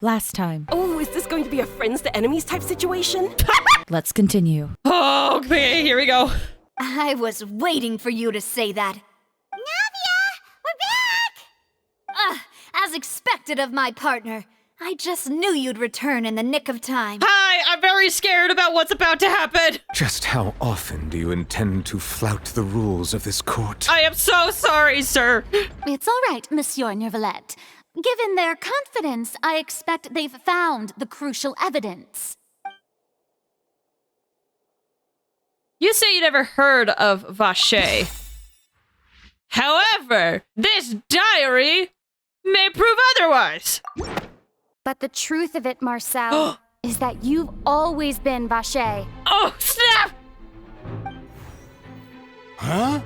Last time. Oh, is this going to be a friends to enemies type situation? Let's continue. Oh, okay, here we go. I was waiting for you to say that. Navia! We're back! As expected of my partner. I just knew you'd return in the nick of time. Hi, I'm very scared about what's about to happen. Just how often do you intend to flout the rules of this court? I am so sorry, sir. It's all right, Monsieur Neuvillette. Given their confidence, I expect they've found the crucial evidence. You say you never heard of Vache. However, this diary may prove otherwise. But the truth of it, Marcel, is that you've always been Vache. Oh, snap! Huh?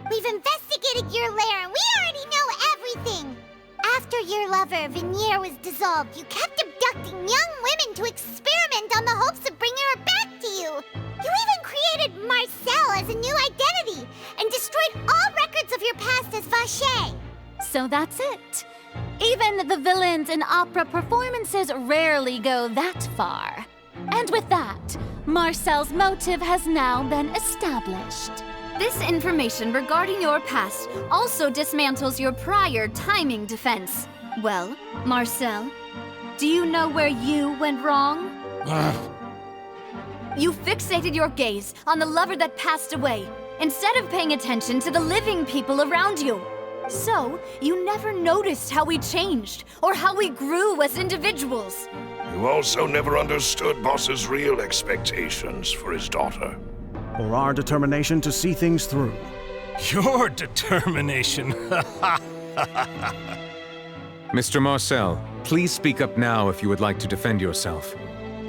We've investigated your lair and we already know everything! After your lover, Vignier, was dissolved, you kept abducting young women to experiment on the hopes of bringing her back to you! You even created Marcel as a new identity and destroyed all records of your past as Vache! So that's it. Even the villains in opera performances rarely go that far. And with that, Marcel's motive has now been established. This information regarding your past also dismantles your prior timing defense. Well, Marcel, do you know where you went wrong? You fixated your gaze on the lover that passed away, instead of paying attention to the living people around you. So, you never noticed how we changed, or how we grew as individuals. You also never understood Boss's real expectations for his daughter. Or our determination to see things through. Your determination. Mr. Marcel, please speak up now if you would like to defend yourself.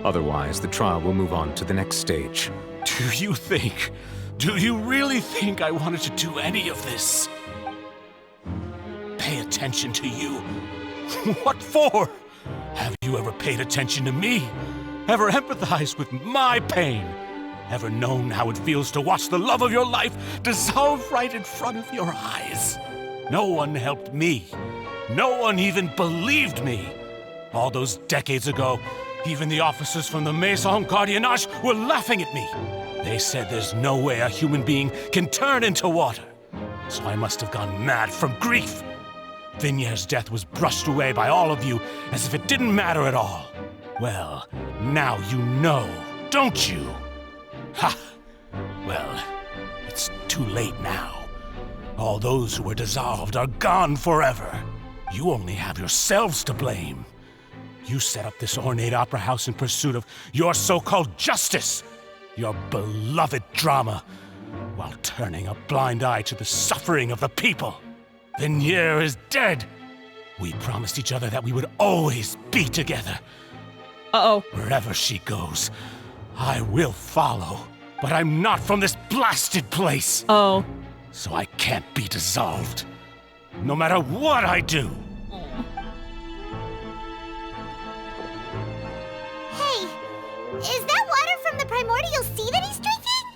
Otherwise, the trial will move on to the next stage. Do you really think I wanted to do any of this? Pay attention to you? What for? Have you ever paid attention to me? Ever empathized with my pain? Ever known how it feels to watch the love of your life dissolve right in front of your eyes? No one helped me. No one even believed me. All those decades ago, even the officers from the Maison Gardiennage were laughing at me. They said there's no way a human being can turn into water. So I must have gone mad from grief. Vignier's death was brushed away by all of you as if it didn't matter at all. Well, now you know, don't you? Ha! Well, it's too late now. All those who were dissolved are gone forever. You only have yourselves to blame. You set up this ornate opera house in pursuit of your so-called justice, your beloved drama, while turning a blind eye to the suffering of the people. Vignier is dead. We promised each other that we would always be together. Uh-oh. Wherever she goes, I will follow. But I'm not from this blasted place. Oh. So I can't be dissolved. No matter what I do. Hey, is that water from the primordial sea that he's drinking?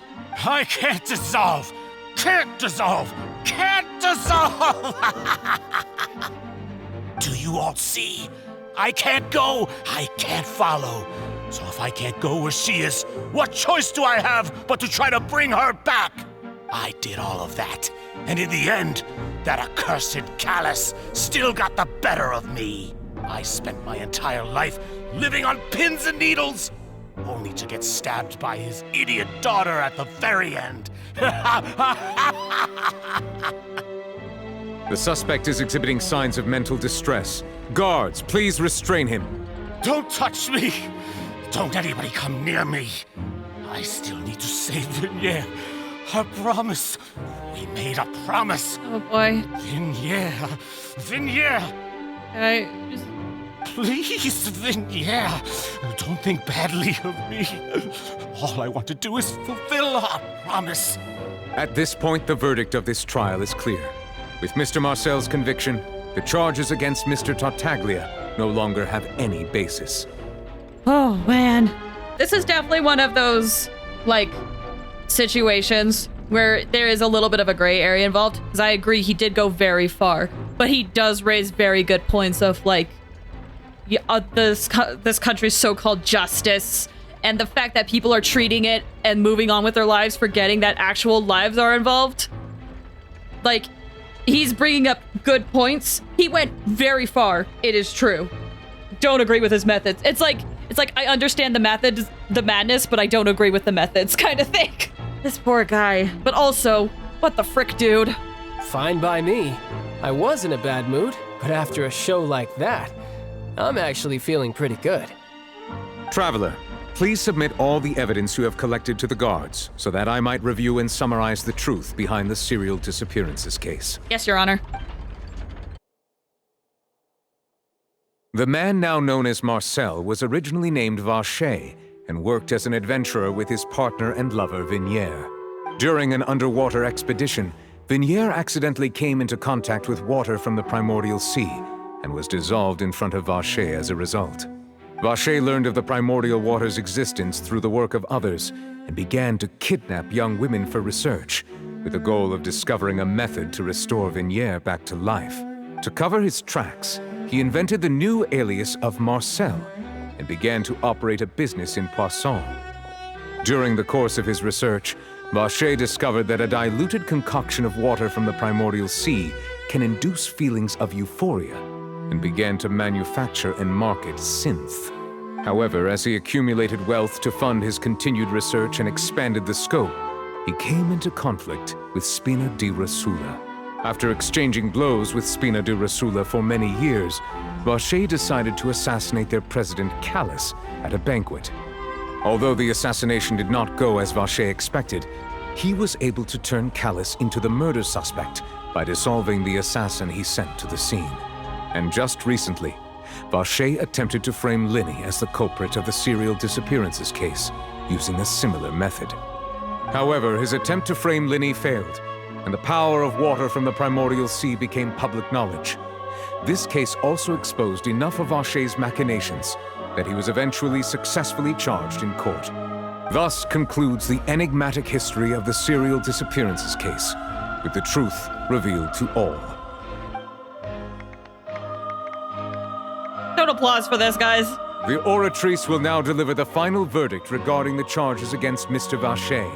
I can't dissolve. Can't dissolve. Can't dissolve. Do you all see? I can't go. I can't follow. So if I can't go where she is, what choice do I have but to try to bring her back? I did all of that, and in the end, that accursed Callus still got the better of me. I spent my entire life living on pins and needles, only to get stabbed by his idiot daughter at the very end. The suspect is exhibiting signs of mental distress. Guards, please restrain him. Don't touch me! Don't anybody come near me! I still need to save Vignier. Our promise. We made a promise. Oh boy. Vignier. Vignier! I just... Please, Vignier. Don't think badly of me. All I want to do is fulfill our promise. At this point, the verdict of this trial is clear. With Mr. Marcel's conviction, the charges against Mr. Tartaglia no longer have any basis. Oh, man. This is definitely one of those, like, situations where there is a little bit of a gray area involved. Because I agree, he did go very far. But he does raise very good points of, like, this country's so-called justice, and the fact that people are treating it and moving on with their lives, forgetting that actual lives are involved. Like, he's bringing up good points. He went very far, it is true. Don't agree with his methods. It's like I understand the methods, the madness, but I don't agree with the methods kind of thing. This poor guy. But also, what the frick, dude? Fine by me. I was in a bad mood, but after a show like that, I'm actually feeling pretty good. Traveler, please submit all the evidence you have collected to the guards, so that I might review and summarize the truth behind the serial disappearances case. Yes, Your Honor. The man now known as Marcel was originally named Vacher and worked as an adventurer with his partner and lover Vignier. During an underwater expedition, Vignier accidentally came into contact with water from the primordial sea and was dissolved in front of Vacher as a result. Vacher learned of the primordial water's existence through the work of others and began to kidnap young women for research, with the goal of discovering a method to restore Vignier back to life. To cover his tracks, he invented the new alias of Marcel and began to operate a business in Poisson. During the course of his research, Vacher discovered that a diluted concoction of water from the primordial sea can induce feelings of euphoria, and began to manufacture and market synth. However, as he accumulated wealth to fund his continued research and expanded the scope, he came into conflict with Spina di Rosula. After exchanging blows with Spina di Rosula for many years, Vacher decided to assassinate their president Callus at a banquet. Although the assassination did not go as Vacher expected, he was able to turn Callus into the murder suspect by dissolving the assassin he sent to the scene. And just recently, Vacher attempted to frame Linny as the culprit of the serial disappearances case, using a similar method. However, his attempt to frame Linny failed, and the power of water from the primordial sea became public knowledge. This case also exposed enough of Vacher's machinations that he was eventually successfully charged in court. Thus concludes the enigmatic history of the serial disappearances case, with the truth revealed to all. Don't applause for this, guys. The Oratrice will now deliver the final verdict regarding the charges against Mr. Vacher.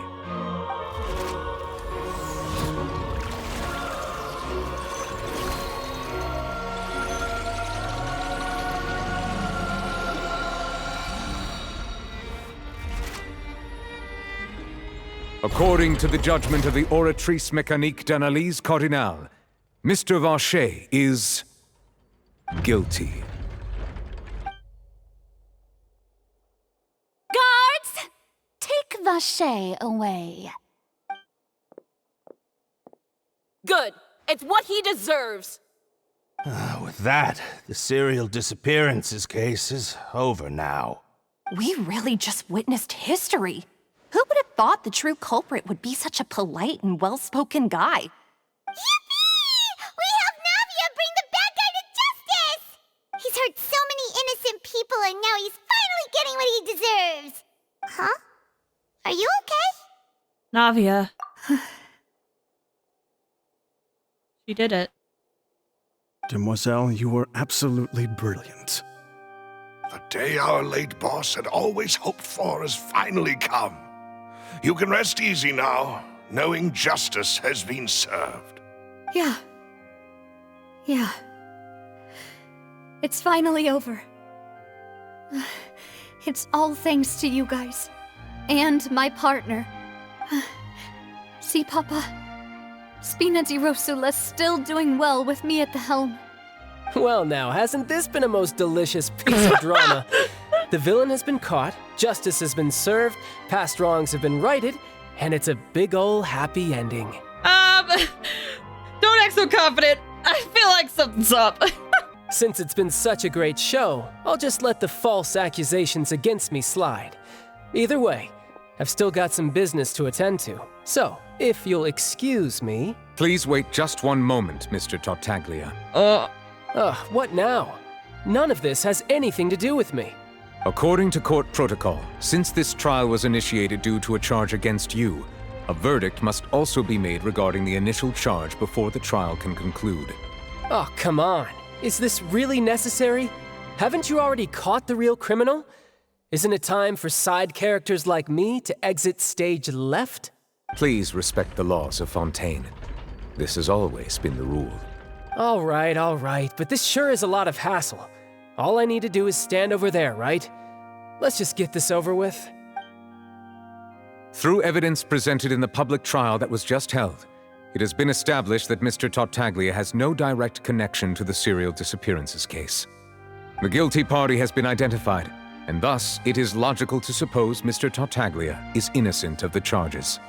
According to the judgment of the Oratrice Mécanique d'Analyse Cardinale, Mr. Vacher is guilty. Guards! Take Vacher away. Good. It's what he deserves. With that, the serial disappearances case is over now. We really just witnessed history. Who would have thought the true culprit would be such a polite and well-spoken guy? Yippee! We helped Navia bring the bad guy to justice! He's hurt so many innocent people and now he's finally getting what he deserves! Huh? Are you okay? Navia. She did it. Demoiselle, you were absolutely brilliant. The day our late boss had always hoped for has finally come. You can rest easy now, knowing justice has been served. Yeah. It's finally over. It's all thanks to you guys. And my partner. See, Papa? Spina di Rosula's still doing well with me at the helm. Well now, hasn't this been a most delicious piece of drama? The villain has been caught, justice has been served, past wrongs have been righted, and it's a big ol' happy ending. Don't act so confident. I feel like something's up. Since it's been such a great show, I'll just let the false accusations against me slide. Either way, I've still got some business to attend to. So, if you'll excuse me... Please wait just one moment, Mr. Tartaglia. What now? None of this has anything to do with me. According to court protocol, since this trial was initiated due to a charge against you, a verdict must also be made regarding the initial charge before the trial can conclude. Oh, come on. Is this really necessary? Haven't you already caught the real criminal? Isn't it time for side characters like me to exit stage left? Please respect the laws of Fontaine. This has always been the rule. All right, but this sure is a lot of hassle. All I need to do is stand over there, right? Let's just get this over with. Through evidence presented in the public trial that was just held, it has been established that Mr. Tartaglia has no direct connection to the serial disappearances case. The guilty party has been identified, and thus it is logical to suppose Mr. Tartaglia is innocent of the charges.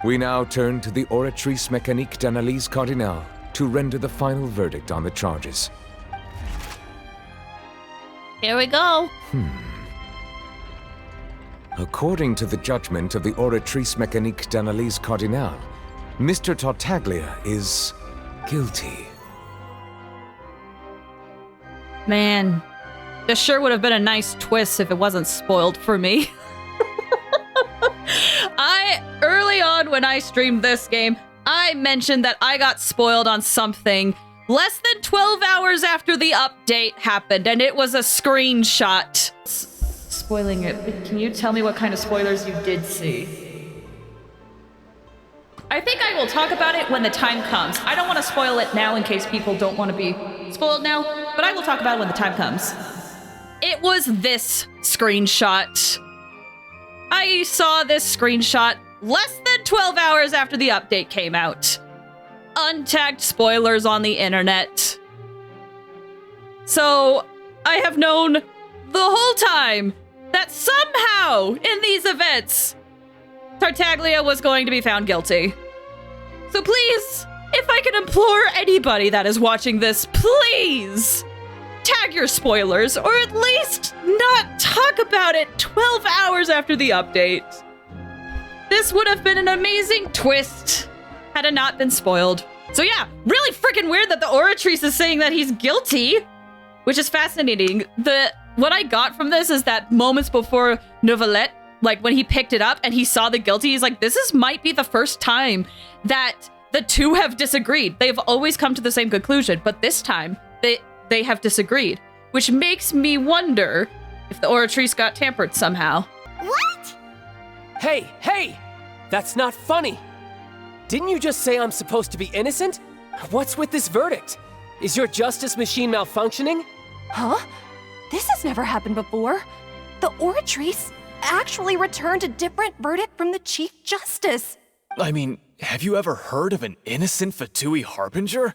We now turn to the Oratrice Mécanique d'Analyse Cardinale to render the final verdict on the charges. Here we go. According to the judgment of the Oratrice Mécanique d'Analyse Cardinale, Mr. Tartaglia is guilty. Man, this sure would have been a nice twist if it wasn't spoiled for me. Early on when I streamed this game, I mentioned that I got spoiled on something less than 12 hours after the update happened, and it was a screenshot. Spoiling it. Can you tell me what kind of spoilers you did see? I think I will talk about it when the time comes. I don't want to spoil it now in case people don't want to be spoiled now, but I will talk about it when the time comes. It was this screenshot. I saw this screenshot less than 12 hours after the update came out. Untagged spoilers on the internet. So, I have known the whole time that somehow in these events, Tartaglia was going to be found guilty. So please, if I can implore anybody that is watching this, please tag your spoilers, or at least not talk about it 12 hours after the update. This would have been an amazing twist had it not been spoiled. So yeah, really freaking weird that the Oratrice is saying that he's guilty, which is fascinating. What I got from this is that moments before Novelette, like when he picked it up and he saw the guilty, he's like, might be the first time that the two have disagreed. They've always come to the same conclusion, but this time they have disagreed, which makes me wonder if the Oratrice got tampered somehow. What? Hey! That's not funny! Didn't you just say I'm supposed to be innocent? What's with this verdict? Is your justice machine malfunctioning? Huh? This has never happened before. The Oratrice actually returned a different verdict from the Chief Justice. I mean, have you ever heard of an innocent Fatui Harbinger?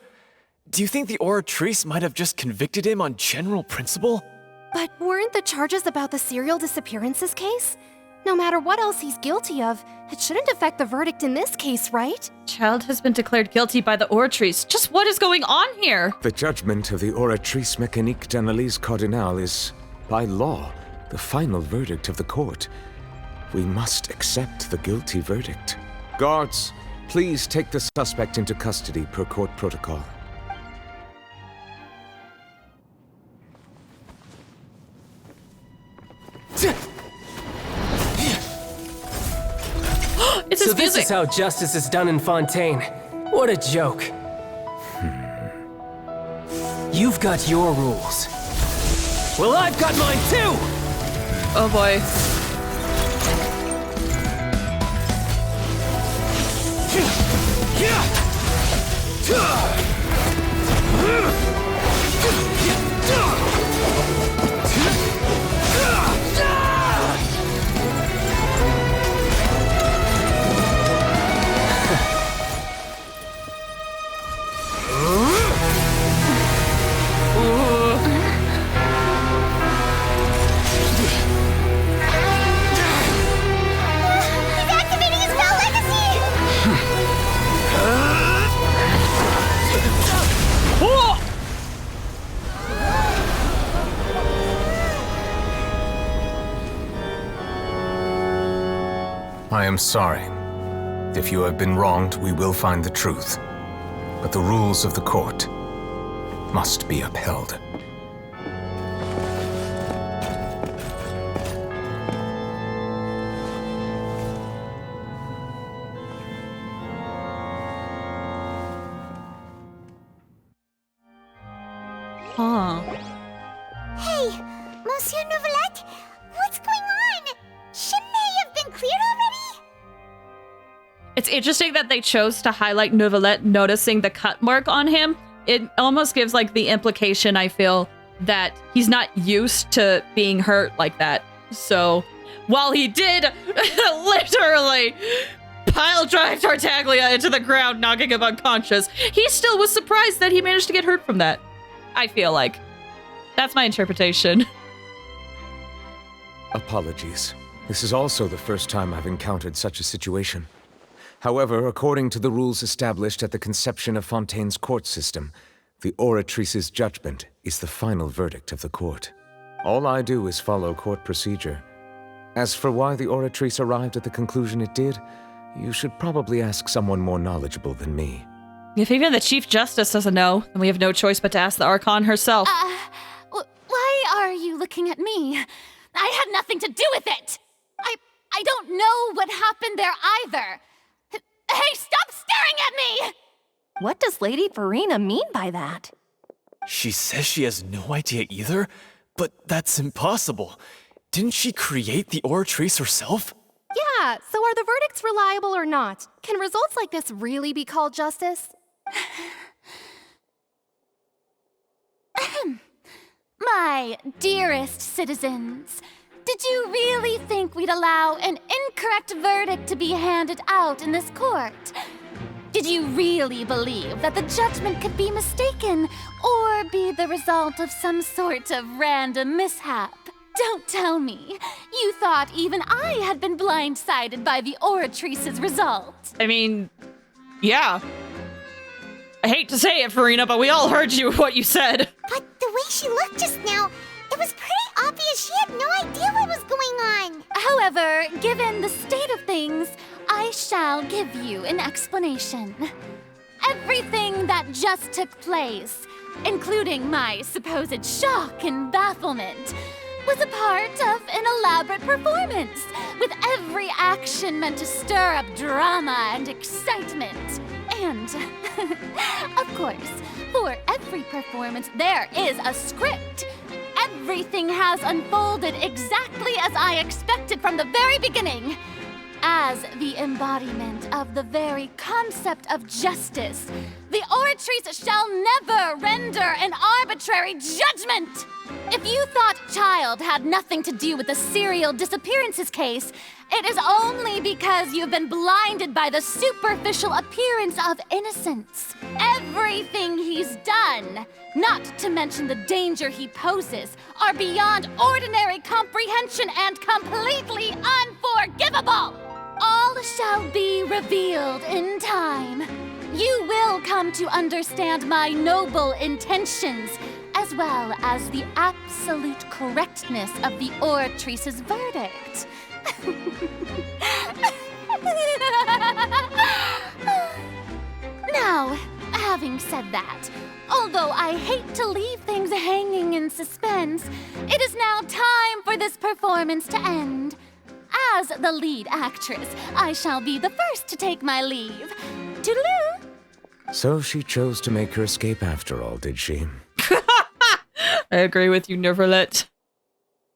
Do you think the Oratrice might have just convicted him on general principle? But weren't the charges about the serial disappearances case? No matter what else he's guilty of, it shouldn't affect the verdict in this case, right? Child has been declared guilty by the Oratrice. Just what is going on here? The judgment of the Oratrice Mécanique d'Analyse Cardinale is, by law, the final verdict of the court. We must accept the guilty verdict. Guards, please take the suspect into custody per court protocol. It's so this is how justice is done in Fontaine. What a joke. You've got your rules. Well, I've got mine too! Oh boy. I am sorry. If you have been wronged, we will find the truth. But the rules of the court must be upheld. Huh. Hey, Neuvillette? What's going on? Shouldn't they have been cleared already? It's interesting that they chose to highlight Neuvillette noticing the cut mark on him. It almost gives like the implication, I feel, that he's not used to being hurt like that. So while he did literally pile drive Tartaglia into the ground, knocking him unconscious, he still was surprised that he managed to get hurt from that. I feel like. That's my interpretation. Apologies. This is also the first time I've encountered such a situation. However, according to the rules established at the conception of Fontaine's court system, the Oratrice's judgment is the final verdict of the court. All I do is follow court procedure. As for why the Oratrice arrived at the conclusion it did, you should probably ask someone more knowledgeable than me. If even the Chief Justice doesn't know, then we have no choice but to ask the Archon herself. Why are you looking at me? I had nothing to do with it! I don't know what happened there either! Hey, stop staring at me! What does Lady Verena mean by that? She says she has no idea either, but that's impossible. Didn't she create the Oratrice herself? Yeah, so are the verdicts reliable or not? Can results like this really be called justice? My dearest citizens, did you really think we'd allow an incorrect verdict to be handed out in this court? Did you really believe that the judgment could be mistaken or be the result of some sort of random mishap? Don't tell me. You thought even I had been blindsided by the Oratrice's result. I mean, yeah. I hate to say it, Verena, but we all heard what you said. But the way she looked just now, it was pretty obvious she had no idea what was going on. However, given the state of things, I shall give you an explanation. Everything that just took place, including my supposed shock and bafflement, was a part of an elaborate performance, with every action meant to stir up drama and excitement. And, of course, for every performance, there is a script. Everything has unfolded exactly as I expected from the very beginning. As the embodiment of the very concept of justice, the Oratrice shall never render an arbitrary judgment! If you thought Child had nothing to do with the serial disappearances case, it is only because you've been blinded by the superficial appearance of innocence. Everything he's done, not to mention the danger he poses, are beyond ordinary comprehension and completely unforgivable! All shall be revealed in time. You will come to understand my noble intentions, as well as the absolute correctness of the Oratrice's verdict. Now, having said that, although I hate to leave things hanging in suspense, it is now time for this performance to end. As the lead actress, I shall be the first to take my leave. Toodaloo! So she chose to make her escape after all, did she? I agree with you, Neuvillette.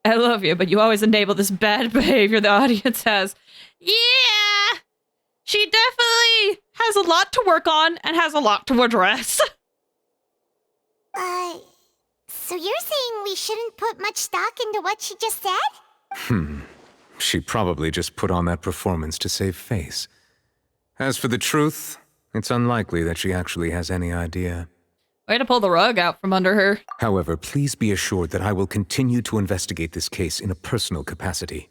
I love you, but you always enable this bad behavior the audience has. Yeah! She definitely has a lot to work on and has a lot to address. So you're saying we shouldn't put much stock into what she just said? She probably just put on that performance to save face. As for the truth, it's unlikely that she actually has any idea. Way to pull the rug out from under her. However, please be assured that I will continue to investigate this case in a personal capacity.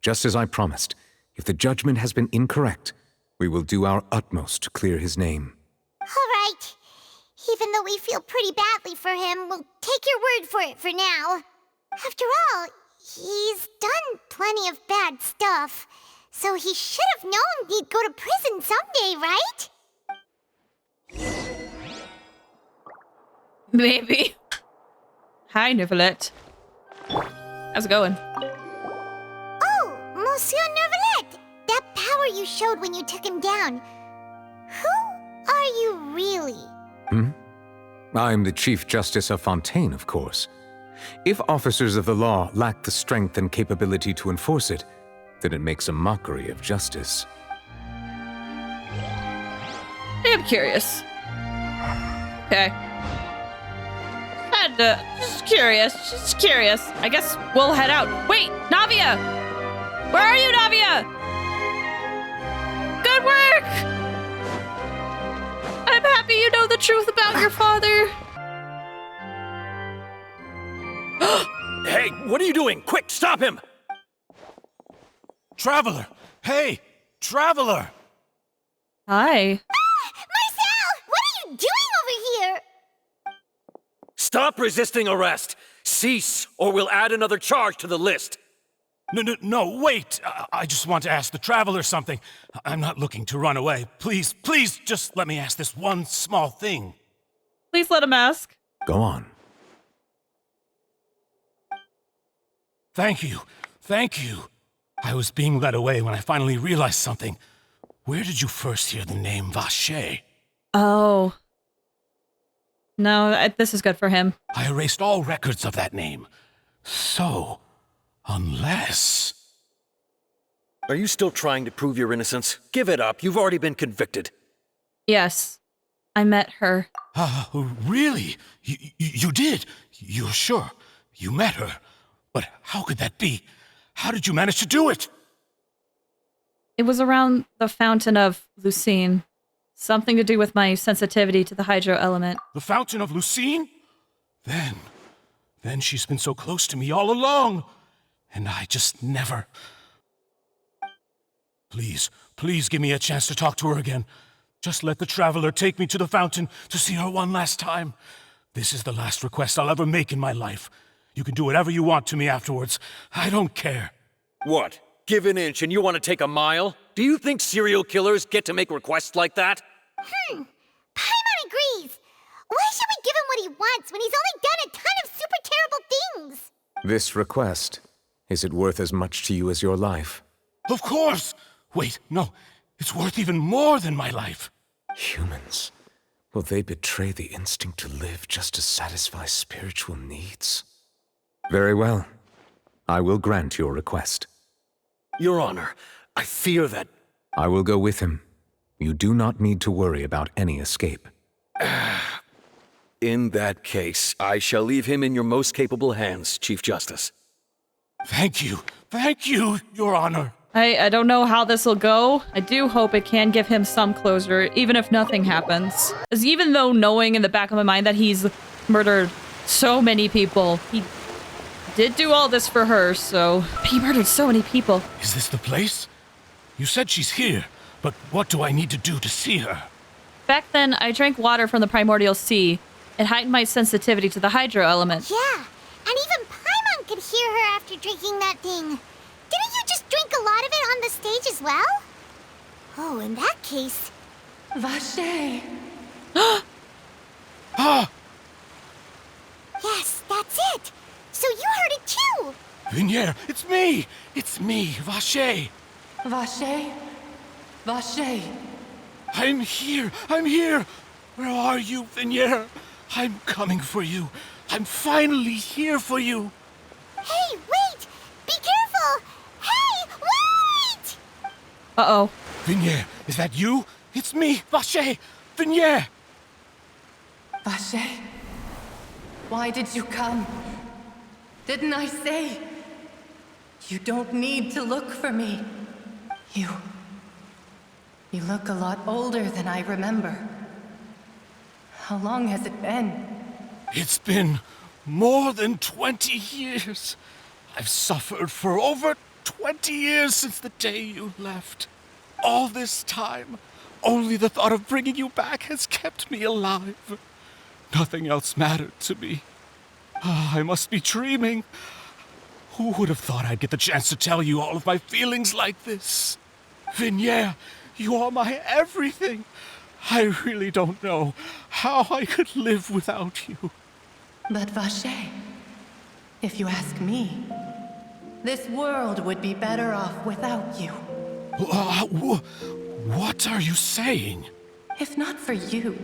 Just as I promised, if the judgment has been incorrect, we will do our utmost to clear his name. All right. Even though we feel pretty badly for him, we'll take your word for it for now. After all, he's done plenty of bad stuff, so he should have known he'd go to prison someday, right? Maybe. Hi, Neuvillette. How's it going? Oh, Monsieur Neuvillette! That power you showed when you took him down. Who are you really? I'm the Chief Justice of Fontaine, of course. If officers of the law lack the strength and capability to enforce it, then it makes a mockery of justice. I'm curious. Okay. Just curious. I guess we'll head out. Wait, Navia! Where are you, Navia? Good work! I'm happy you know the truth about your father. Hey, what are you doing? Quick, stop him! Traveler! Hey, Traveler! Hi. Marcel! What are you doing over here? Stop resisting arrest! Cease, or we'll add another charge to the list! No, wait! I just want to ask the Traveler something. I'm not looking to run away. Please, just let me ask this one small thing. Please let him ask. Go on. Thank you. I was being led away when I finally realized something. Where did you first hear the name Vache? Oh. No, this is good for him. I erased all records of that name. So, unless... Are you still trying to prove your innocence? Give it up. You've already been convicted. Yes. I met her. Really? You did? You're sure? You met her? But how could that be? How did you manage to do it? It was around the Fountain of Lucine. Something to do with my sensitivity to the hydro element. The Fountain of Lucine? Then she's been so close to me all along. And I just never... Please give me a chance to talk to her again. Just let the Traveler take me to the fountain to see her one last time. This is the last request I'll ever make in my life. You can do whatever you want to me afterwards. I don't care. What? Give an inch and you want to take a mile? Do you think serial killers get to make requests like that? Paimon agrees. Why should we give him what he wants when he's only done a ton of super terrible things? This request, is it worth as much to you as your life? Of course! Wait, no. It's worth even more than my life. Humans. Will they betray the instinct to live just to satisfy spiritual needs? Very well. I will grant your request. Your Honor, I fear that... I will go with him. You do not need to worry about any escape. In that case, I shall leave him in your most capable hands, Chief Justice. Thank you, Your Honor. I don't know how this will go. I do hope it can give him some closure, even if nothing happens. Because even though knowing in the back of my mind that he's murdered so many people, he did do all this for her, so... He murdered so many people. Is this the place? You said she's here, but what do I need to do to see her? Back then, I drank water from the primordial sea. It heightened my sensitivity to the hydro element. Yeah, and even Paimon could hear her after drinking that thing. Didn't you just drink a lot of it on the stage as well? Oh, in that case... Vache! Ah! Yes, that's it! So you heard it too! Vignier, it's me! It's me, Vache! Vache? Vache! I'm here! Where are you, Vignier? I'm coming for you. I'm finally here for you. Hey, wait! Be careful! Hey, wait! Uh-oh. Vignier, is that you? It's me, Vache! Vignier! Vache? Why did you come? Didn't I say? You don't need to look for me. You look a lot older than I remember. How long has it been? It's been more than 20 years. I've suffered for over 20 years since the day you left. All this time, only the thought of bringing you back has kept me alive. Nothing else mattered to me. I must be dreaming. Who would have thought I'd get the chance to tell you all of my feelings like this? Vignier, you are my everything. I really don't know how I could live without you. But Vache, if you ask me, this world would be better off without you. What are you saying? If not for you,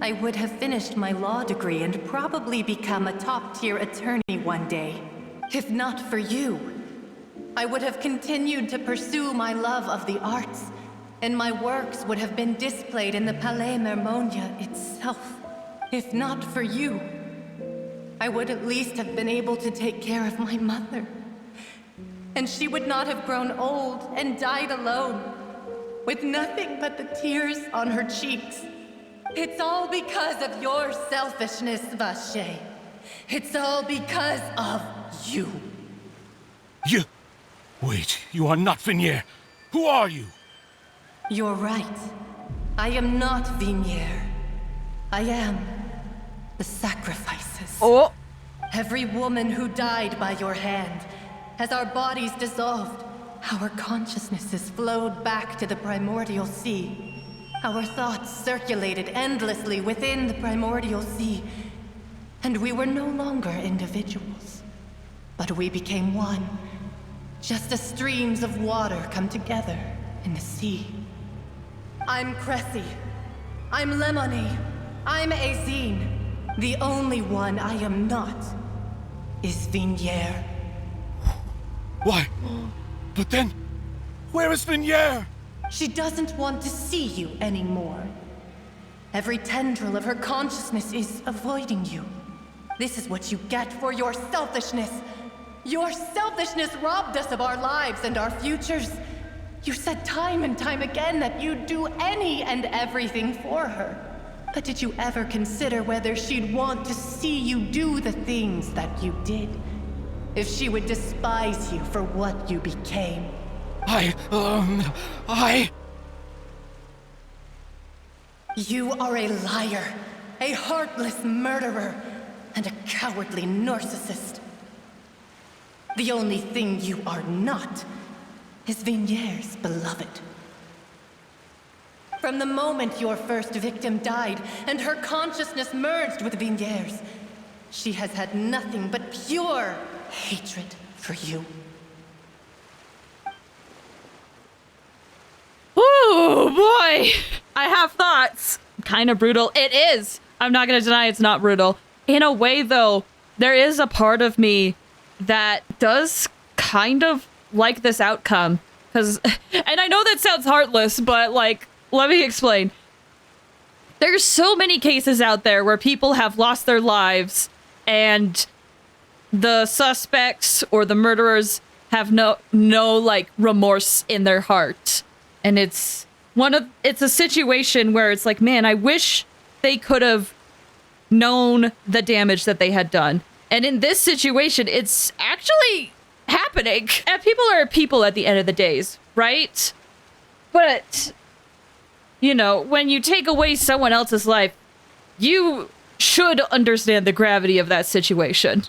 I would have finished my law degree and probably become a top-tier attorney one day. If not for you, I would have continued to pursue my love of the arts, and my works would have been displayed in the Palais Mermonia itself. If not for you, I would at least have been able to take care of my mother. And she would not have grown old and died alone, with nothing but the tears on her cheeks. It's all because of your selfishness, Vache. It's all because of you. You... Wait, you are not Vignier. Who are you? You're right. I am not Vignier. I am the sacrifices. Oh! Every woman who died by your hand, as our bodies dissolved, our consciousnesses flowed back to the primordial sea. Our thoughts circulated endlessly within the primordial sea, and we were no longer individuals, but we became one, just as streams of water come together in the sea. I'm Cressy. I'm Lemony. I'm Azine. The only one I am not is Vignier. Why? But then, where is Vignier? She doesn't want to see you anymore. Every tendril of her consciousness is avoiding you. This is what you get for your selfishness. Your selfishness robbed us of our lives and our futures. You said time and time again that you'd do any and everything for her. But did you ever consider whether she'd want to see you do the things that you did? If she would despise you for what you became? You are a liar, a heartless murderer, and a cowardly narcissist. The only thing you are not is Vignier's beloved. From the moment your first victim died and her consciousness merged with Vignier's, she has had nothing but pure hatred for you. Oh boy! I have thoughts. Kind of brutal. It is. I'm not gonna deny it's not brutal. In a way, though, there is a part of me that does kind of like this outcome. And I know that sounds heartless, but, like, let me explain. There's so many cases out there where people have lost their lives and the suspects or the murderers have no like remorse in their heart. And it's a situation where it's like, man, I wish they could have known the damage that they had done. And in this situation, it's actually happening. And people are people at the end of the days, right? But, you know, when you take away someone else's life, you should understand the gravity of that situation.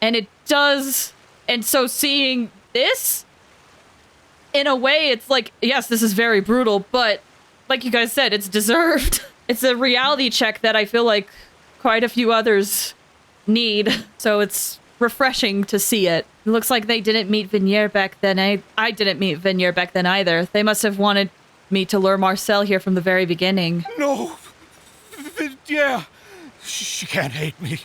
And it does. And so seeing this, in a way, it's like, yes, this is very brutal, but like you guys said, it's deserved. It's a reality check that I feel like quite a few others need. So it's refreshing to see it. It looks like they didn't meet Vignier back then. I didn't meet Vignier back then either. They must have wanted me to lure Marcel here from the very beginning. No! Yeah. She can't hate me.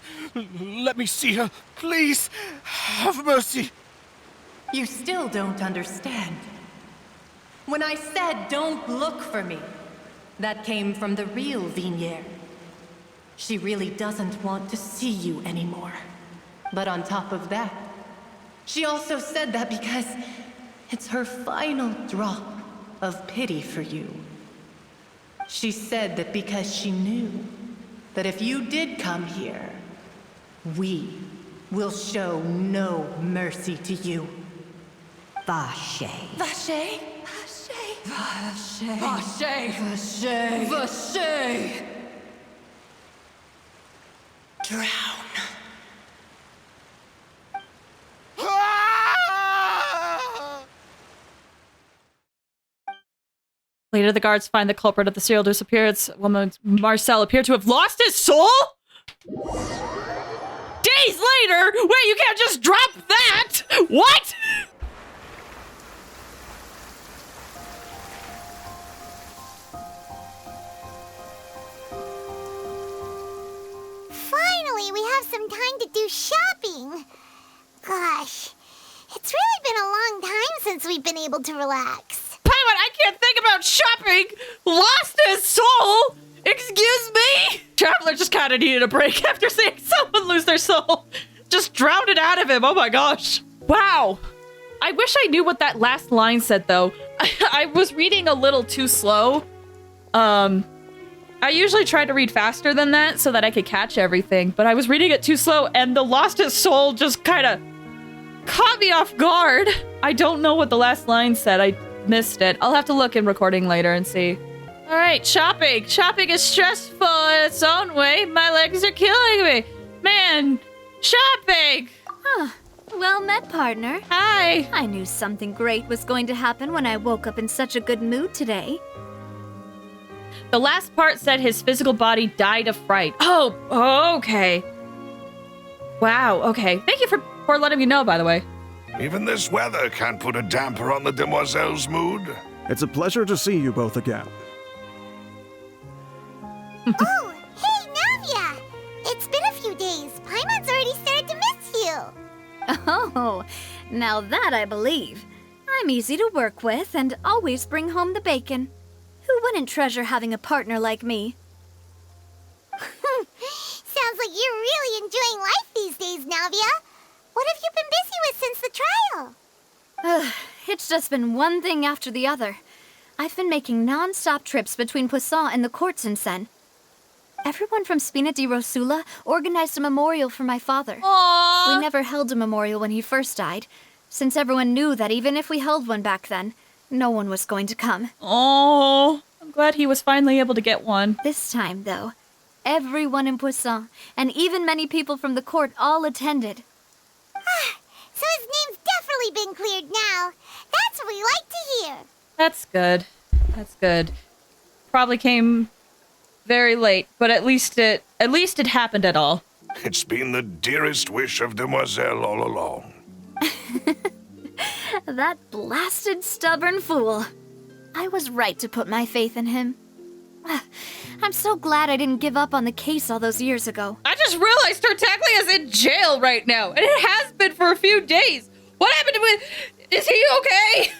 Let me see her. Please. Have mercy. You still don't understand. When I said don't look for me, that came from the real Vignier. She really doesn't want to see you anymore. But on top of that, she also said that because it's her final drop of pity for you. She said that because she knew that if you did come here, we will show no mercy to you. Vache. Vache? Vache. Vache. Vache. Vache. Drown. Later, the guards find the culprit of the serial disappearance. Woman Marcel appeared to have lost his soul? Days later? Wait, you can't just drop that! What? since we've been able to relax. Paimon, I can't think about shopping! Lost his soul! Excuse me? Traveler just kind of needed a break after seeing someone lose their soul. Just drowned it out of him, oh my gosh. Wow. I wish I knew what that last line said, though. I was reading a little too slow. I usually try to read faster than that so that I could catch everything, but I was reading it too slow, and the lost his soul just kind of caught me off guard. I don't know what the last line said. I missed it. I'll have to look in recording later and see. All right, shopping. Shopping is stressful in its own way. My legs are killing me. Man, shopping. Huh. Well met, partner. Hi. I knew something great was going to happen when I woke up in such a good mood today. The last part said his physical body died of fright. Oh, okay. Wow, okay. Thank you for letting me know, by the way. Even this weather can't put a damper on the demoiselle's mood. It's a pleasure to see you both again. Oh, hey, Navia! It's been a few days. Paimon's already started to miss you. Oh, now that I believe. I'm easy to work with and always bring home the bacon. Who wouldn't treasure having a partner like me? Sounds like you're really enjoying life these days, Navia. What have you been busy with since the trial? It's just been one thing after the other. I've been making non-stop trips between Poisson and the courts in Sen. Everyone from Spina di Rosula organized a memorial for my father. Aww. We never held a memorial when he first died, since everyone knew that even if we held one back then, no one was going to come. Oh, I'm glad he was finally able to get one. This time, though, everyone in Poisson, and even many people from the court, all attended. So his name's definitely been cleared now. That's what we like to hear. That's good. That's good. Probably came very late, but at least it happened at all. It's been the dearest wish of Demoiselle all along. That blasted stubborn fool. I was right to put my faith in him. I'm so glad I didn't give up on the case all those years ago. I just realized Tartaglia is in jail right now, and it has been for a few days. What happened to him? Is he okay?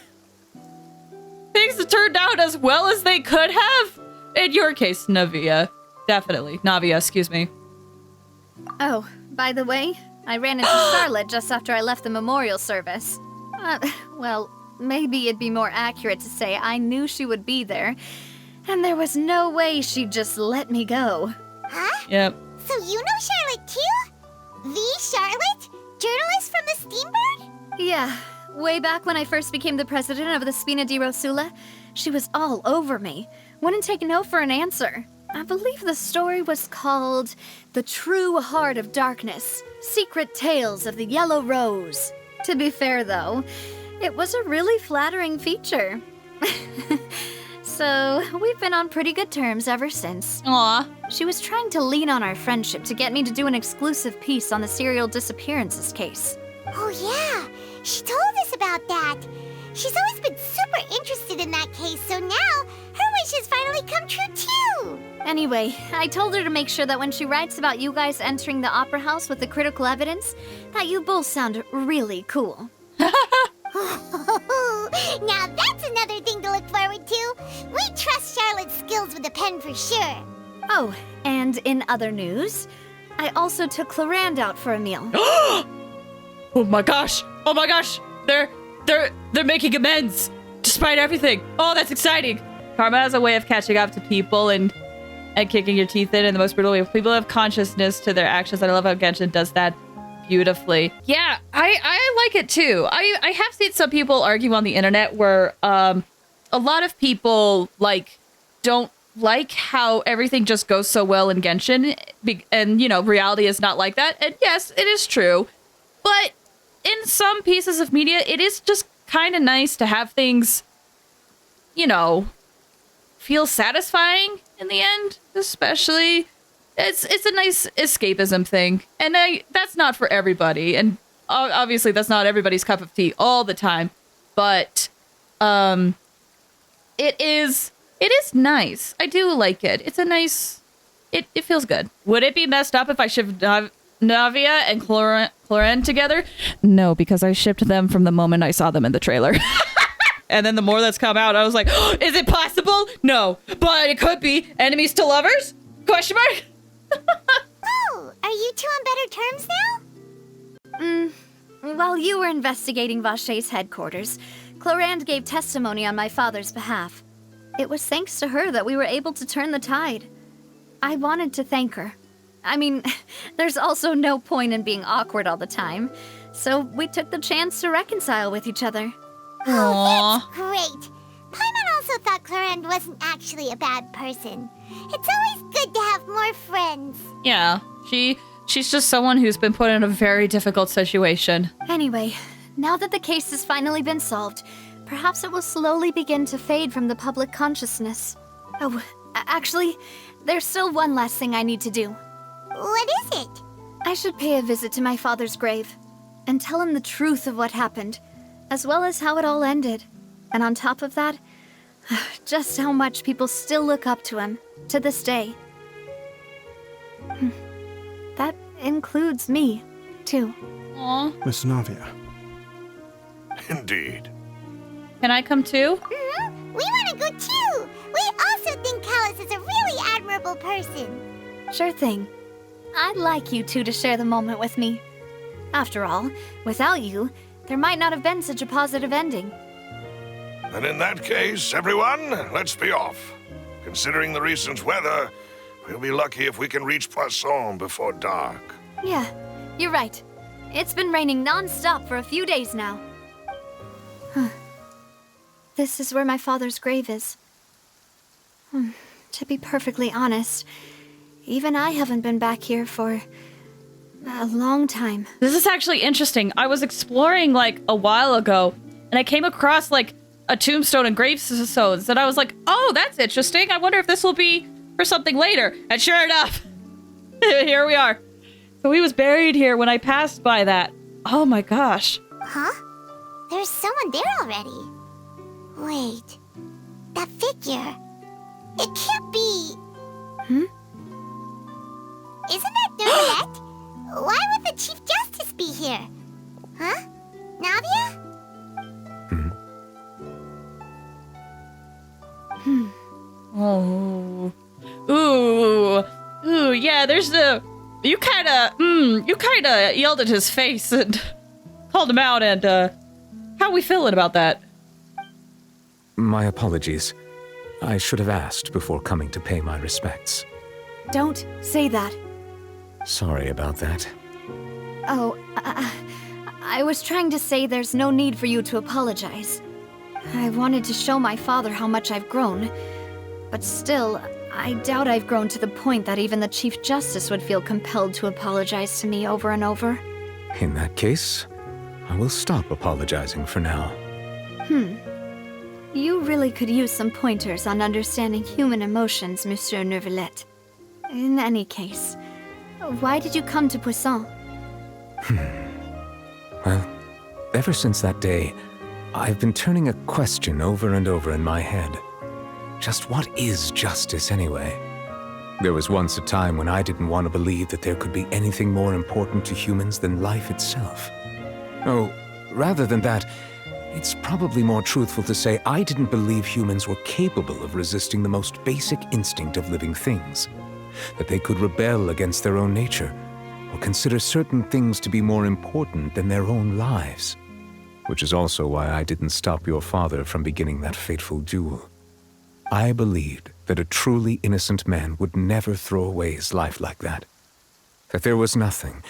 Things turned out as well as they could have. In your case, Navia. Definitely. Navia, excuse me. Oh, by the way, I ran into Charlotte just after I left the memorial service. Well, maybe it'd be more accurate to say I knew she would be there, and there was no way she'd just let me go. Huh? Yep. So you know Charlotte too? The Charlotte? Journalist from the Steambird? Yeah, way back when I first became the president of the Spina di Rosula, she was all over me. Wouldn't take no for an answer. I believe the story was called The True Heart of Darkness, Secret Tales of the Yellow Rose. To be fair, though, it was a really flattering feature. So, we've been on pretty good terms ever since. Aw. She was trying to lean on our friendship to get me to do an exclusive piece on the serial disappearances case. Oh yeah, she told us about that. She's always been super interested in that case, so now her wish has finally come true too. Anyway, I told her to make sure that when she writes about you guys entering the opera house with the critical evidence, that you both sound really cool. Now that's another thing to look forward to. We trust Charlotte's skills with a pen for sure. Oh, and in other news, I also took Clarande out for a meal. Oh my gosh! Oh my gosh! They're making amends despite everything. Oh, that's exciting. Karma has a way of catching up to people and kicking your teeth in the most brutal way. People have consciousness to their actions, and I love how Genshin does that beautifully. Yeah, I like it too. I have seen some people argue on the internet where a lot of people don't like how everything just goes so well in Genshin, and you know, reality is not like that. And yes, it is true, but in some pieces of media, it is just kind of nice to have things, you know, feel satisfying in the end. Especially, it's a nice escapism thing, and that's not for everybody, and obviously that's not everybody's cup of tea all the time. But it is nice. I do like it. It's a nice. It feels good. Would it be messed up if I shipped Navia and Clarande together? No, because I shipped them from the moment I saw them in the trailer. And then the more that's come out, I was like, oh, is it possible? No, but it could be. Enemies to lovers? Question mark? Oh, are you two on better terms now? While you were investigating Vashey's headquarters, Clorinde gave testimony on my father's behalf. It was thanks to her that we were able to turn the tide. I wanted to thank her. I mean, there's also no point in being awkward all the time, so we took the chance to reconcile with each other. Oh, that's great. Paimon also thought Clorinde wasn't actually a bad person. It's always good to have more friends. Yeah, she's just someone who's been put in a very difficult situation. Anyway, now that the case has finally been solved, perhaps it will slowly begin to fade from the public consciousness. Oh, actually, there's still one last thing I need to do. What is it? I should pay a visit to my father's grave and tell him the truth of what happened, as well as how it all ended. And on top of that, just how much people still look up to him to this day. That includes me, too. Aww. Miss Navia. Indeed. Can I come too? Mm-hmm. We want to go too! We also think Callus is a really admirable person. Sure thing. I'd like you two to share the moment with me. After all, without you, there might not have been such a positive ending. And in that case, everyone, let's be off. Considering the recent weather, we'll be lucky if we can reach Poisson before dark. Yeah, you're right. It's been raining non-stop for a few days now. This is where my father's grave is. To be perfectly honest, even I haven't been back here for a long time. This is actually interesting. I was exploring like a while ago, and I came across like a tombstone and gravestones, and I was like, oh, that's interesting. I wonder if this will be for something later. And sure enough, here we are. So he was buried here when I passed by that. Oh my gosh. Huh? There's someone there already. Wait. That figure. It can't be... Isn't that Novelette? Why would the Chief Justice be here? Huh? Navia? Oh. Ooh, yeah, there's the... You kinda yelled at his face and called him out, and, how we feeling about that? My apologies. I should have asked before coming to pay my respects. Don't say that. Sorry about that. Oh, I was trying to say there's no need for you to apologize. I wanted to show my father how much I've grown, but still, I doubt I've grown to the point that even the Chief Justice would feel compelled to apologize to me over and over. In that case, I will stop apologizing for now. You really could use some pointers on understanding human emotions, Monsieur Neuvillette. In any case, why did you come to Poisson? Well, ever since that day, I've been turning a question over and over in my head. Just what is justice anyway? There was once a time when I didn't want to believe that there could be anything more important to humans than life itself. Oh, rather than that, it's probably more truthful to say I didn't believe humans were capable of resisting the most basic instinct of living things. That they could rebel against their own nature, or consider certain things to be more important than their own lives. Which is also why I didn't stop your father from beginning that fateful duel. I believed that a truly innocent man would never throw away his life like that. That there was nothing,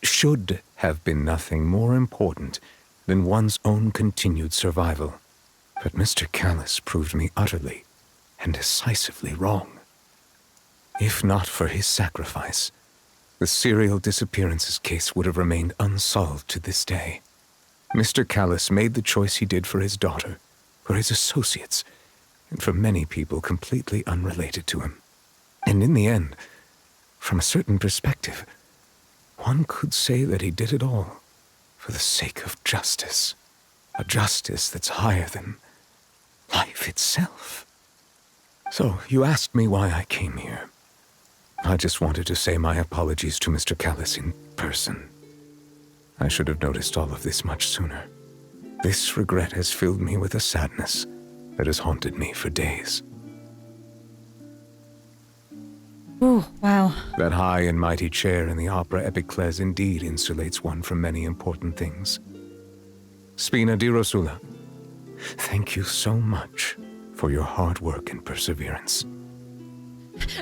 should have been nothing more important than one's own continued survival. But Mr. Callus proved me utterly and decisively wrong. If not for his sacrifice, the serial disappearances case would have remained unsolved to this day. Mr. Callus made the choice he did for his daughter, for his associates, and for many people completely unrelated to him. And in the end, from a certain perspective, one could say that he did it all for the sake of justice. A justice that's higher than life itself. So, you asked me why I came here. I just wanted to say my apologies to Mr. Callus in person. I should have noticed all of this much sooner. This regret has filled me with a sadness that has haunted me for days. Ooh, wow. That high and mighty chair in the opera Epiclese indeed insulates one from many important things. Spina di Rosula, thank you so much for your hard work and perseverance.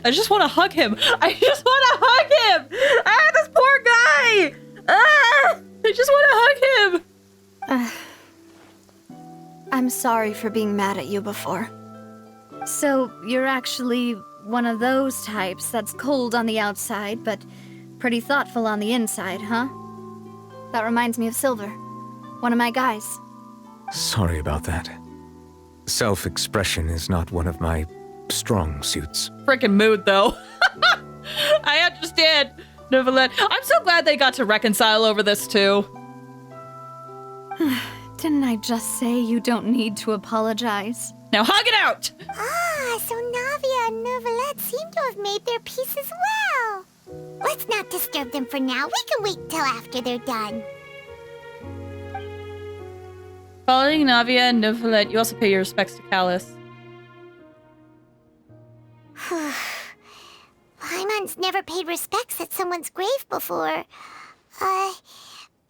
I just want to hug him. I just want to hug him. Ah, this poor guy. Ah, I just want to hug him. I'm sorry for being mad at you before. So, you're actually one of those types that's cold on the outside, but pretty thoughtful on the inside, huh? That reminds me of Silver, one of my guys. Sorry about that. Self-expression is not one of my strong suits. Frickin' mood, though. I understand, Neuvillette. I'm so glad they got to reconcile over this, too. Didn't I just say you don't need to apologize? Now hug it out! So Navia and Neuvillette seem to have made their peace as well. Let's not disturb them for now. We can wait till after they're done. Following Navia and Neuvillette, you also pay your respects to Callus. Paimon's never paid respects at someone's grave before.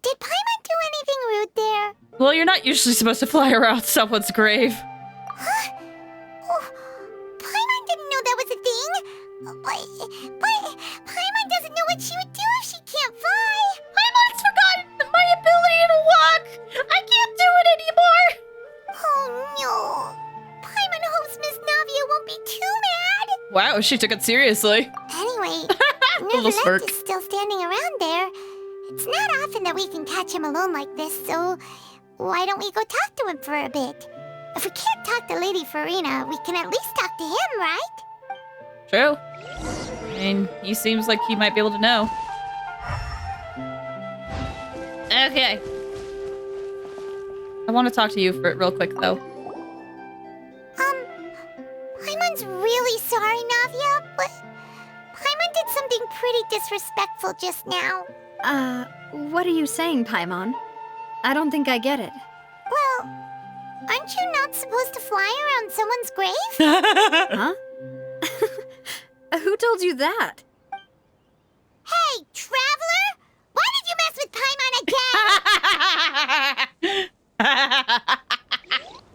Did Paimon do anything rude there? Well, you're not usually supposed to fly around someone's grave. Huh? Oh, Paimon didn't know that was a thing. But Paimon doesn't know what she would do if she can't fly. Paimon's forgotten my ability to walk. I can't do it anymore. Oh no. Paimon hopes Miss Navia won't be too mad. Wow, she took it seriously. Anyway, Little smirk. Neuvillette is still standing around there. It's not often that we can catch him alone like this, so why don't we go talk to him for a bit? If we can't talk to Lady Farina, we can at least talk to him, right? True. I mean, he seems like he might be able to know. Okay. I want to talk to you for real quick, though. Paimon's really sorry, Navia, but Paimon did something pretty disrespectful just now. What are you saying, Paimon? I don't think I get it. Well, aren't you not supposed to fly around someone's grave? Huh? Who told you that? Hey, traveler! Why did you mess with Paimon again?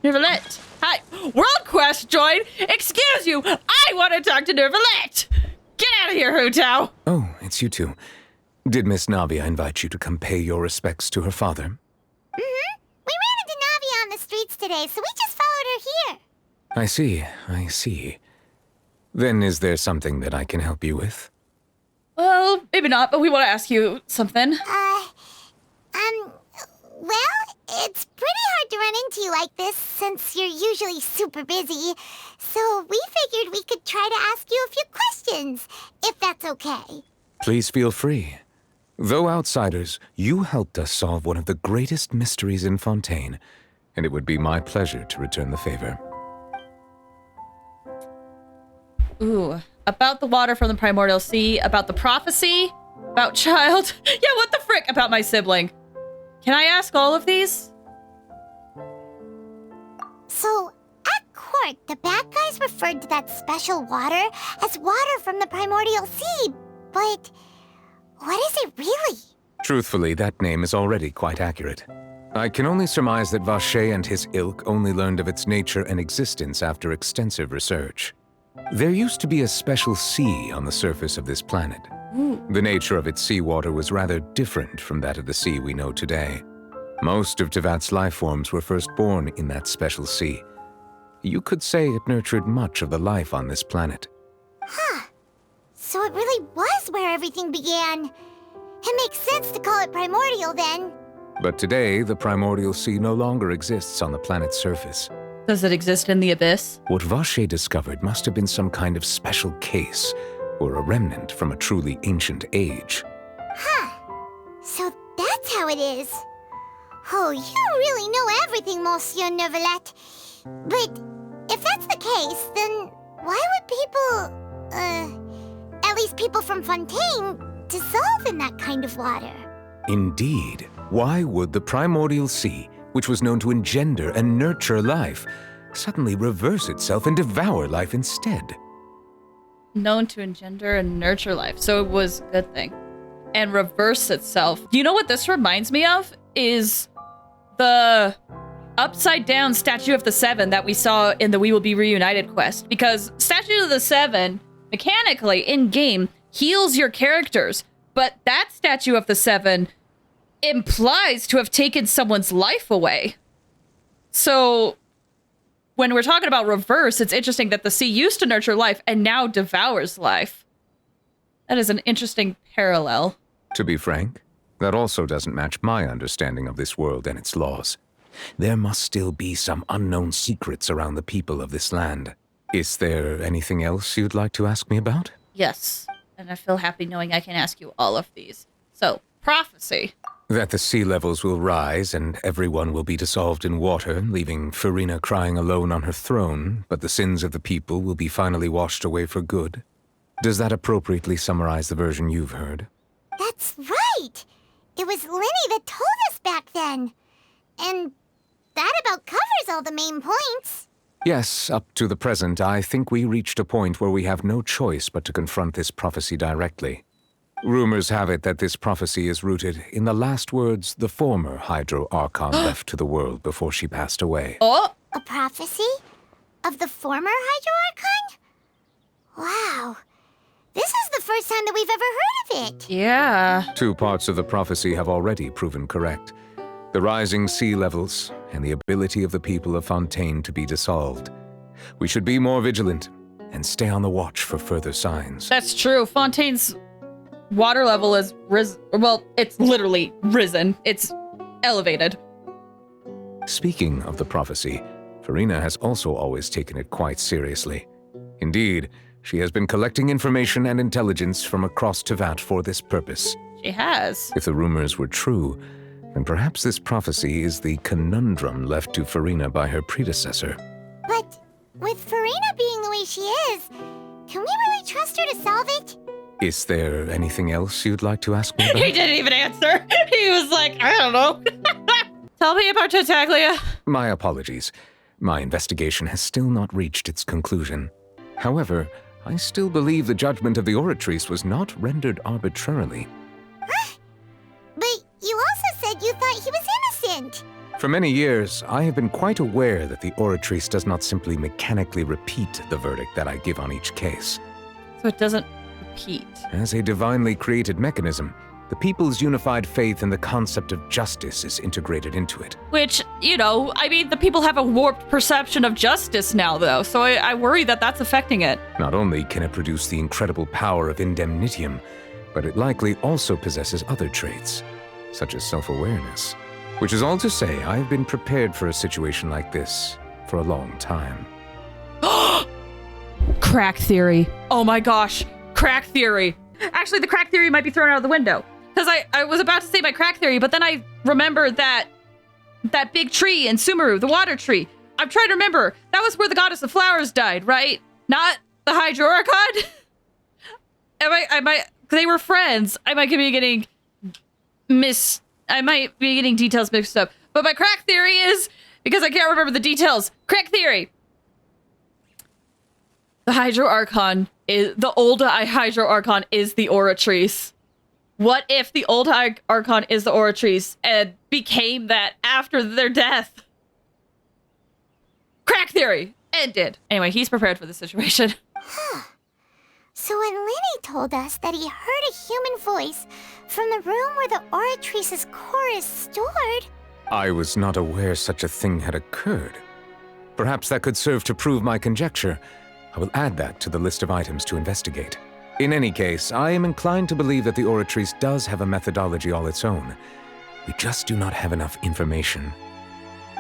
Neuvillette! Hi! World Quest join! Excuse you! I want to talk to Neuvillette! Get out of here, Hu Tao! Oh, it's you two. Did Miss Navia invite you to come pay your respects to her father? We ran into Navia on the streets today, so we just followed her here. I see. Then is there something that I can help you with? Well, maybe not, but we want to ask you something. Well, it's pretty hard to run into you like this since you're usually super busy. So we figured we could try to ask you a few questions, if that's okay. Please feel free. Though outsiders, you helped us solve one of the greatest mysteries in Fontaine, and it would be my pleasure to return the favor. Ooh, about the water from the primordial sea, about the prophecy, about child. Yeah, what the frick about my sibling? Can I ask all of these? So, at court, the bad guys referred to that special water as water from the primordial sea, but what is it really? Truthfully, that name is already quite accurate. I can only surmise that Vacher and his ilk only learned of its nature and existence after extensive research. There used to be a special sea on the surface of this planet. The nature of its seawater was rather different from that of the sea we know today. Most of Tevat's life forms were first born in that special sea. You could say it nurtured much of the life on this planet. Huh. So it really was where everything began. It makes sense to call it primordial then. But today, the primordial sea no longer exists on the planet's surface. Does it exist in the abyss? What Vacher discovered must have been some kind of special case, or a remnant from a truly ancient age. Huh. So that's how it is. Oh, you really know everything, Monsieur Neuvillette. But if that's the case, then why would people, at least people from Fontaine, dissolve in that kind of water? Indeed. Why would the primordial sea, which was known to engender and nurture life, suddenly reverse itself and devour life instead. Known to engender and nurture life, so it was a good thing. And reverse itself. Do you know what this reminds me of? Is the upside down Statue of the Seven that we saw in the We Will Be Reunited quest. Because Statue of the Seven, mechanically, in-game, heals your characters. But that Statue of the Seven implies to have taken someone's life away. So when we're talking about reverse, it's interesting that the sea used to nurture life and now devours life. That is an interesting parallel. To be frank, that also doesn't match my understanding of this world and its laws. There must still be some unknown secrets around the people of this land. Is there anything else you'd like to ask me about? Yes, and I feel happy knowing I can ask you all of these. So, prophecy. That the sea levels will rise and everyone will be dissolved in water, leaving Farina crying alone on her throne, but the sins of the people will be finally washed away for good. Does that appropriately summarize the version you've heard? That's right! It was Linny that told us back then. And that about covers all the main points. Yes, up to the present, I think we reached a point where we have no choice but to confront this prophecy directly. Rumors have it that this prophecy is rooted in the last words the former Hydro Archon left to the world before she passed away. Oh! A prophecy? Of the former Hydro Archon? Wow. This is the first time that we've ever heard of it. Yeah. 2 parts of the prophecy have already proven correct. The rising sea levels and the ability of the people of Fontaine to be dissolved. We should be more vigilant and stay on the watch for further signs. That's true. Fontaine's water level is well, it's literally risen. It's elevated. Speaking of the prophecy, Farina has also always taken it quite seriously. Indeed, she has been collecting information and intelligence from across Tevat for this purpose. She has. If the rumors were true, then perhaps this prophecy is the conundrum left to Farina by her predecessor. But with Farina being the way she is, can we really trust her to solve it? Is there anything else you'd like to ask me about? He didn't even answer. He was like, I don't know. Tell me about Tartaglia. My apologies. My investigation has still not reached its conclusion. However, I still believe the judgment of the Oratrice was not rendered arbitrarily. Huh? But you also said you thought he was innocent. For many years, I have been quite aware that the Oratrice does not simply mechanically repeat the verdict that I give on each case. So it doesn't repeat. As a divinely created mechanism, the people's unified faith in the concept of justice is integrated into it. Which, you know, I mean, the people have a warped perception of justice now, though, so I worry that that's affecting it. Not only can it produce the incredible power of indemnitium, but it likely also possesses other traits, such as self-awareness. Which is all to say, I've been prepared for a situation like this for a long time. Crack theory. Oh my gosh, crack theory. Actually, the crack theory might be thrown out of the window. Because I was about to say my crack theory, but then I remembered that big tree in Sumeru, the water tree. I'm trying to remember. That was where the goddess of flowers died, right? Not the Hydro Archon? They were friends. I might be getting details mixed up. But my crack theory is, because I can't remember the details, crack theory. The Hydro Archon is, the old Hydro Archon is the Oratrice. What if the old Archon is the Oratrice and became that after their death? Crack theory! Ended. Anyway, he's prepared for the situation. Huh. So when Linny told us that he heard a human voice from the room where the Oratrice's core is stored... I was not aware such a thing had occurred. Perhaps that could serve to prove my conjecture. I will add that to the list of items to investigate. In any case, I am inclined to believe that the Oratrice does have a methodology all its own. We just do not have enough information.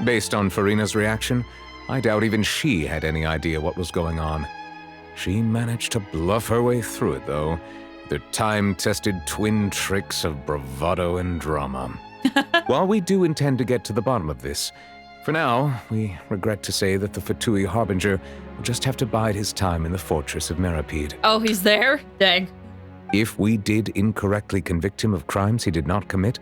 Based on Farina's reaction, I doubt even she had any idea what was going on. She managed to bluff her way through it, though, the time-tested twin tricks of bravado and drama. While we do intend to get to the bottom of this, for now, we regret to say that the Fatui Harbinger will just have to bide his time in the fortress of Meripede. Oh, he's there? Dang. If we did incorrectly convict him of crimes he did not commit,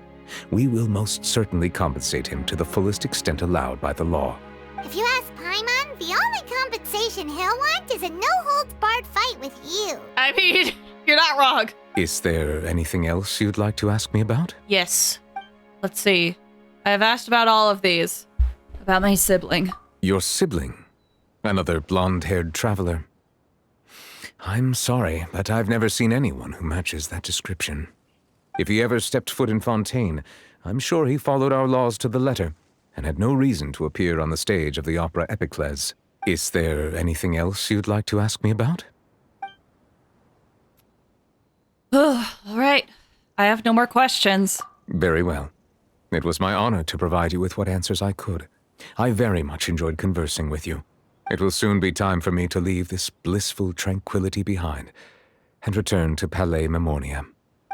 We will most certainly compensate him to the fullest extent allowed by the law. If you ask Paimon, the only compensation he'll want is a no-holds-barred fight with you. I mean, you're not wrong. Is there anything else you'd like to ask me about? Yes. Let's see. I have asked about all of these. About my sibling. Your sibling? Another blonde-haired traveler? I'm sorry, but I've never seen anyone who matches that description. If he ever stepped foot in Fontaine, I'm sure he followed our laws to the letter, and had no reason to appear on the stage of the opera Epicles. Is there anything else you'd like to ask me about? All right. I have no more questions. Very well. It was my honor to provide you with what answers I could. I very much enjoyed conversing with you. It will soon be time for me to leave this blissful tranquility behind and return to Palais Memornia.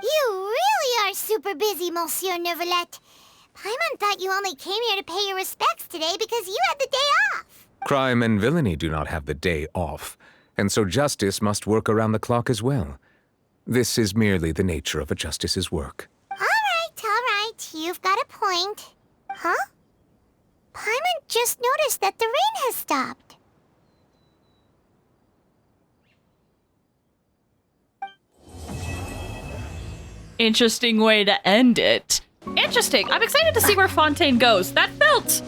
You really are super busy, Monsieur Neuvillette. Paimon thought you only came here to pay your respects today because you had the day off. Crime and villainy do not have the day off, and so justice must work around the clock as well. This is merely the nature of a justice's work. All right. You've got a point. Huh? Paimon just noticed that the rain has stopped. Interesting way to end it. Interesting. I'm excited to see where Fontaine goes. That felt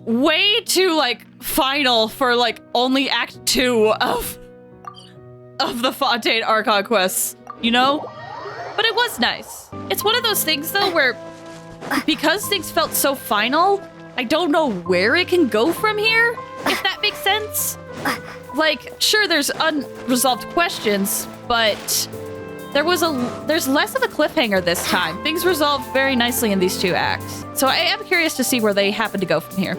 way too, final for, only Act 2 of the Fontaine Archon quests, you know? But it was nice. It's one of those things, though, where because things felt so final, I don't know where it can go from here, if that makes sense. Sure, there's unresolved questions, but there's less of a cliffhanger this time. Things resolved very nicely in these two acts. So I am curious to see where they happen to go from here.